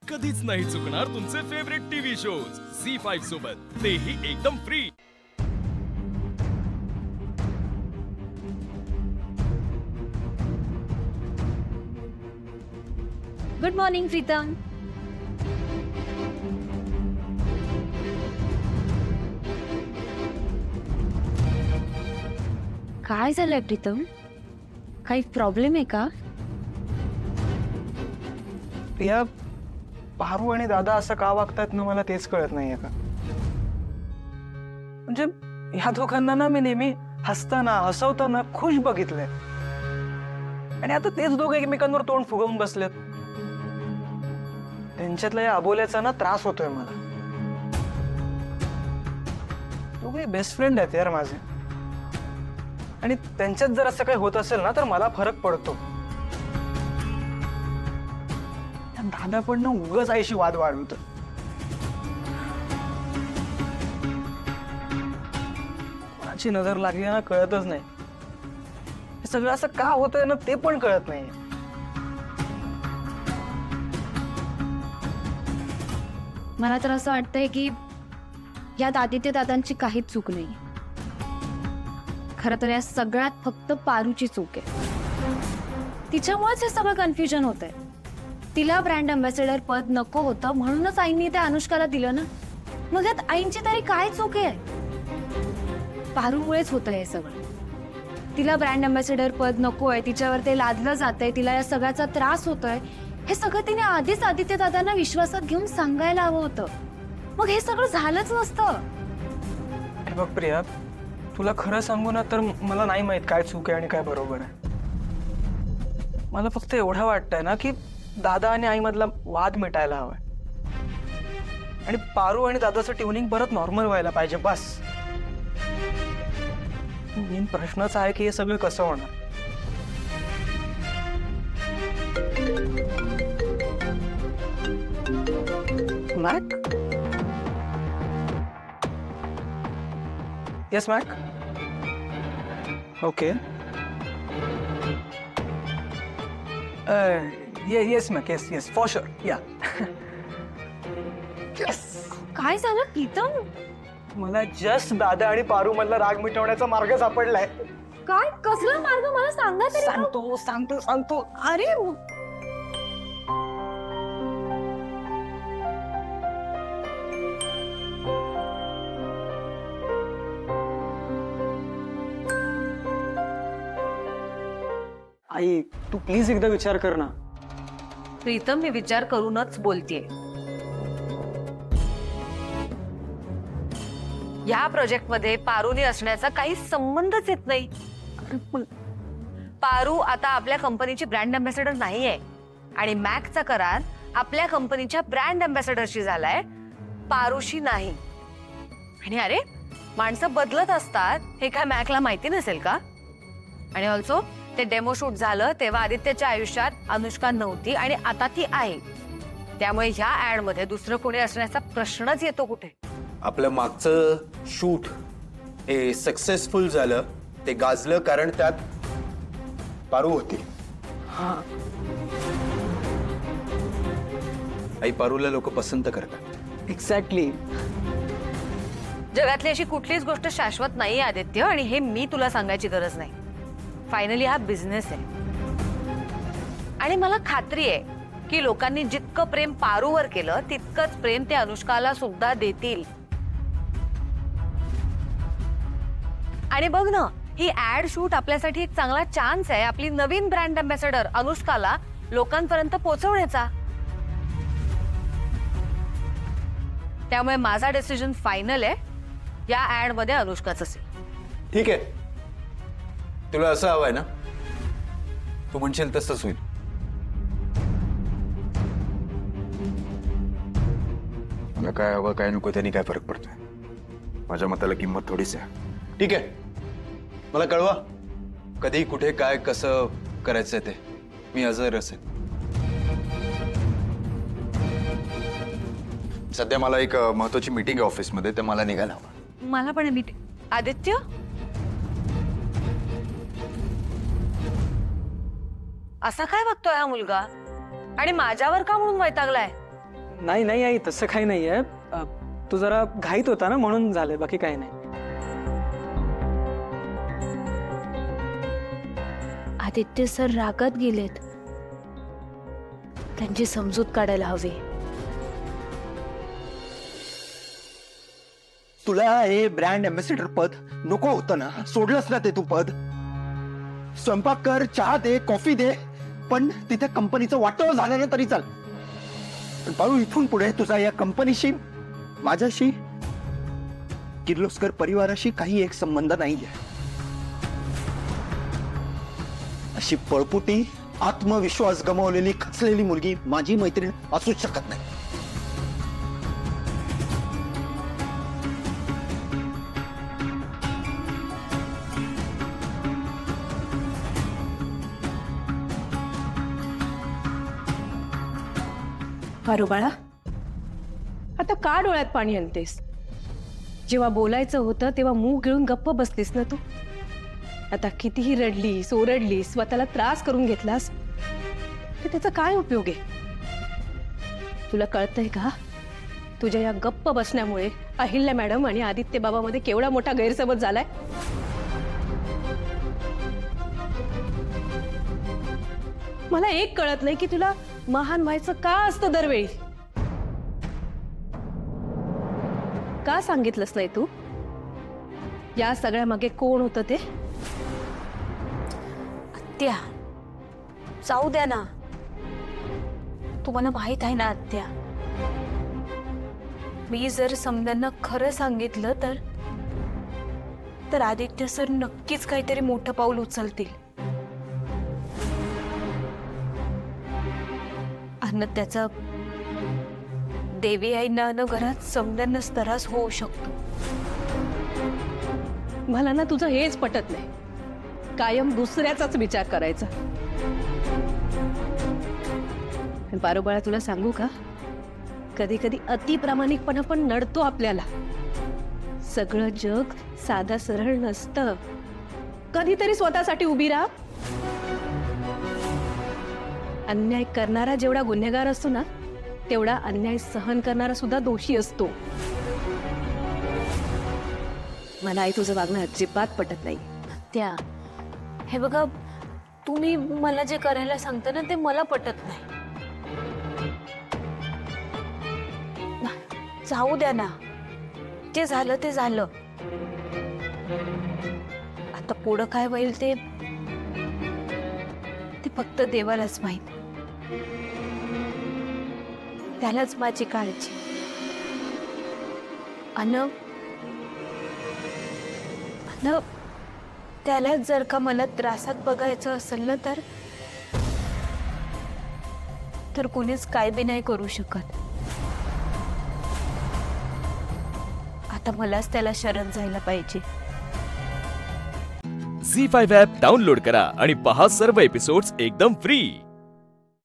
कधीच नाही चुकणार तुमचे फेवरेट टीव्ही शोज झी5 सोबत, तेही एकदम फ्री। Good morning Pritam. काय झालंय प्रीतम? काही प्रॉब्लेम आहे का? प्रिया, पारू आणि दादा असं का वागतात ना मला तेच कळत नाहीये का। म्हणजे ह्या दोघांना ना मी नेहमी हसताना हसवताना खुश बघितलंय आणि आता तेच दोघे एकमेकांवर तोंड फुगवून बसलेत। त्यांच्यातल्या या अबोल्याचा ना त्रास होतोय मला। दोघे बेस्ट फ्रेंड आहेत यार माझे, आणि त्यांच्यात जर असं काही होत असेल ना तर मला फरक पडतो। दादा पण ना उगाच आईशी वाद वाढवत। कोणाची नजर लागली ना कळतच नाही। हे सगळं असं का होतंय ना ते पण कळत नाही। मला तर असं वाटतंय की यात आदित्य दादांची काहीच चूक नाही। खरं तर या सगळ्यात फक्त पारूची चूक आहे। तिच्यामुळेच हे सगळं कन्फ्युजन होतंय। तिला ब्रँड अँबॅसेडर पद नको होतं म्हणूनच आईंनी ते अनुष्काला दिलं ना। मग यात आईंची तरी काय चूक आहे? पारूमुळेच होतं हे सगळं। तिला ब्रँड अँबॅसेडर पद नको आहे, तिच्यावर ते लादलं जातंय, तिला या सगळ्याचा त्रास होतोय, हे सगळं तिने आधीच आदित्य दादांना विश्वासात घेऊन सांगायला हवं होतं। मग हे सगळं झालंच नसतं। हे बघ प्रिया, तुला खरं सांगू ना तर मला नाही माहित काय चूक आहे आणि काय बरोबर आहे। मला फक्त एवढं वाटतंय ना की दादा आणि आई मधला वाद मिटायला हवाय आणि पारू आणि दादाचं ट्युनिंग परत नॉर्मल व्हायला पाहिजे बस। मेन प्रश्नच आहे की हे सगळं कसं होणार। Mac, yes Mac, okay, yes Mac, yes yes for sure, या। काय झालं प्रीतम? मला जस्ट दादा आणि पारू मधला राग मिटवण्याचा मार्ग सापडलाय। काय कसला मार्ग मला सांगा तरी? सांगतो सांगतो सांगतो। अरे आई, तू प्लीज एकदा विचार कर ना। प्रीतम, मी विचार करूनच बोलतेय। या प्रोजेक्ट मध्ये पारूने असण्याचा काही संबंधच येत नाही। पारू आता आपल्या कंपनीची ब्रँड अँबॅसेडर नाहीये आणि मॅकचा करार आपल्या कंपनीच्या ब्रँड अँबॅसेडरशी झालाय, पारूशी नाही। आणि अरे, माणसं बदलत असतात हे काय मॅकला माहिती नसेल का? आणि ऑल्सो ते डेमो शूट झालं तेव्हा आदित्यच्या आयुष्यात अनुष्का नव्हती आणि आता ती आहे। त्यामुळे ह्या ऍड मध्ये दुसरं कोणी असण्याचा प्रश्नच येतो कुठे? आपलं मागचं शूट हे सक्सेसफुल झालं, ते गाजलं कारण त्यात पारू होती। आई, पारूला लोक पसंत करतात। एक्झॅक्टली। जगातली अशी कुठलीच गोष्ट शाश्वत नाही आदित्य, आणि हे मी तुला सांगायची गरज नाही। फायनली हा बिझनेस आहे आणि मला खात्री आहे की लोकांनी जितकं प्रेम पारूवर केलं तितकंच प्रेम ते अनुष्काला सुद्धा देतील। आणि बघ ना, ही ऍड शूट आपल्यासाठी एक चांगला चान्स आहे आपली नवीन ब्रँड अँबॅसेडर अनुष्काला लोकांपर्यंत पोहोचवण्याचा। त्यामुळे माझा डिसिजन फायनल आहे, या ऍड मध्ये अनुष्काच असेल। ठीक आहे, तुला असं हवंय ना, तू म्हणशील तसंच होईल। मला काय हवं काय नको त्यांनी काय फरक पडतोय? माझ्या मताला किंमत थोडीच आहे। ठीक आहे, मला कळवा कधी कुठे काय कसं करायचंय ते, मी हजर असेल। सध्या मला एक महत्वाची मीटिंग आहे ऑफिसमध्ये, ते मला निघायला हवं। मला पण आदित्य, असा काय वागतोय हा मुलगा आणि माझ्यावर का म्हणून वैतागलाय? नाही नाही आई, तसं काही नाही आहे. तू जरा घाईत होता ना म्हणून झालंय, बाकी काही नाही. आदित्य सर रागात गेलेत. त्यांची समजूत काढायला हवी. तुला हे ब्रँड अम्बॅसेडर पद नको होतं ना, सोडलंस ना ते तू पद. स्वयंपाक कर, चहा दे, कॉफी दे, पण तिथे कंपनीचं वाटव झालं ना तरी चाल. पण पाळू, इथून पुढे तुझा या कंपनीशी, माझ्याशी, किर्लोस्कर परिवाराशी काही एक संबंध नाहीये. अशी पळपुटी, आत्मविश्वास गमावलेली, खचलेली मुलगी माझी मैत्रीण असूच शकत नाही. पारू बाळा, आता का डोळ्यात पाणी आणतेस? जेव्हा बोलायचं होतं तेव्हा मूग गिळून गप्प बसलीस ना तू. आता कितीही रडलीस, ओरडलीस, स्वतःला त्रास करून घेतलास, तर त्याचा काय उपयोग आहे? तुला कळतंय का? तुझ्या या गप्प बसण्यामुळे अहिल्या मॅडम आणि आदित्य बाबामध्ये केवढा मोठा गैरसमज झालाय. मला एक कळत नाही की तुला महान व्हायचं का असतं दरवेळी. का सांगितलंस नाही तू? या सगळ्या मागे कोण होतं ते? आत्या, जाऊ द्या ना. तुम्हाला माहित आहे ना आत्या, मी जर समद्यांना खरं सांगितलं तर आदित्य सर नक्कीच काहीतरी मोठं पाऊल उचलतील. आणि त्याचा देवी आईना घरात समद्यांनाच त्रास होऊ शकतो. मला ना तुझं हेच पटत नाही. कायम दुसऱ्याचाच विचार करायचा. पारू बाळा, तुला सांगू का, कधी कधी अतिप्रामाणिकपणा पण नडतो आपल्याला. सगळं जग साधा सरळ नसतं. कधीतरी स्वतःसाठी उभी राहा. अन्याय करणारा जेवढा गुन्हेगार असतो ना, तेवढा अन्याय सहन करणारा सुद्धा दोषी असतो. मला आई तुझं वागणं अजिबात पटत नाही. त्या हे बघा, तुम्ही मला जे करायला सांगता ना ते मला पटत नाही. जाऊ द्या ना, जे झालं ते झालं. आता पुढं काय होईल ते फक्त देवालाच माहित. त्यालाच माझी काळजी. अन त्यालाच जर का मला त्रासात बघायचं असेल ना तर कोणीच काय बी नाही करू शकत. आता मलाच त्याला शरण जायला पाहिजे. झी 5 ॲप डाउनलोड करा आणि पहा सर्व एपिसोड्स एकदम फ्री.